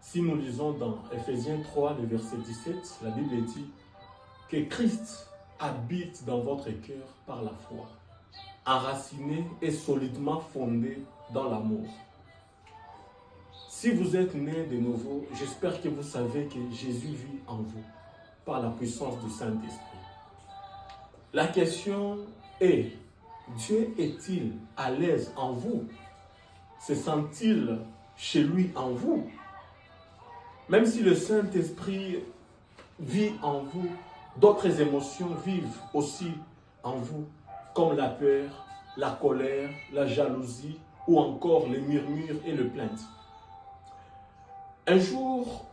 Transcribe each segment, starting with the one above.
Si nous lisons dans Ephésiens 3, le verset 17, la Bible dit que Christ habite dans votre cœur par la foi, enraciné et solidement fondé dans l'amour. Si vous êtes né de nouveau, j'espère que vous savez que Jésus vit en vous par la puissance du Saint-Esprit. La question est, Dieu est-il à l'aise en vous? Se sent-il chez lui en vous? Même si le Saint-Esprit vit en vous, d'autres émotions vivent aussi en vous, comme la peur, la colère, la jalousie ou encore les murmures et les plaintes. Un jour,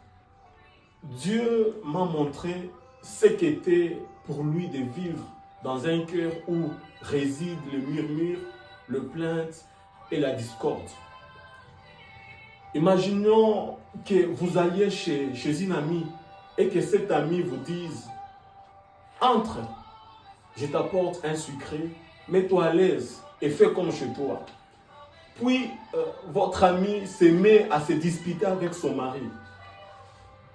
Dieu m'a montré ce qu'était pour lui de vivre dans un cœur où résident le murmure, le plainte et la discorde. Imaginons que vous alliez chez une amie et que cette amie vous dise « Entre, je t'apporte un sucré, mets-toi à l'aise et fais comme chez toi. » Puis, votre amie se met à se disputer avec son mari.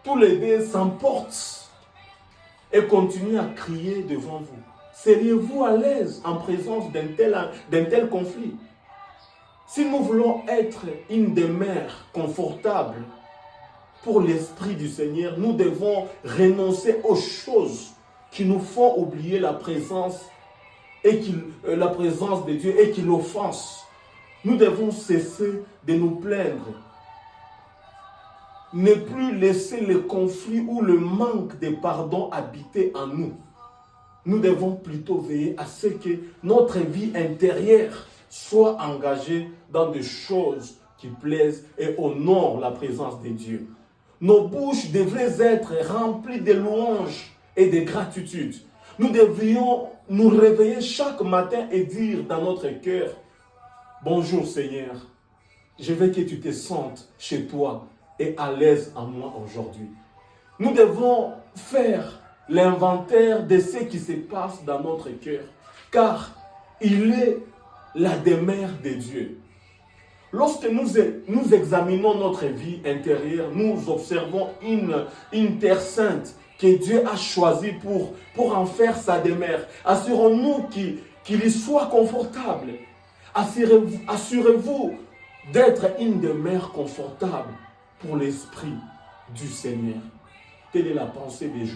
Tous les deux s'emportent et continuent à crier devant vous. Seriez-vous à l'aise en présence d'un tel conflit? Si nous voulons être une demeure confortable pour l'Esprit du Seigneur, nous devons renoncer aux choses qui nous font oublier la présence de Dieu et qui l'offensent. Nous devons cesser de nous plaindre. Ne plus laisser le conflit ou le manque de pardon habiter en nous. Nous devons plutôt veiller à ce que notre vie intérieure soit engagée dans des choses qui plaisent et honorent la présence de Dieu. Nos bouches devraient être remplies de louanges et de gratitude. Nous devrions nous réveiller chaque matin et dire dans notre cœur, « Bonjour Seigneur, je veux que tu te sentes chez toi et à l'aise en moi aujourd'hui. » Nous devons faire l'inventaire de ce qui se passe dans notre cœur, car il est la demeure de Dieu. Lorsque nous examinons notre vie intérieure, nous observons une terre sainte que Dieu a choisie pour en faire sa demeure. Assurons-nous qu'il y soit confortable. Assurez-vous d'être une demeure confortable pour l'Esprit du Seigneur. Telle est la pensée des gens.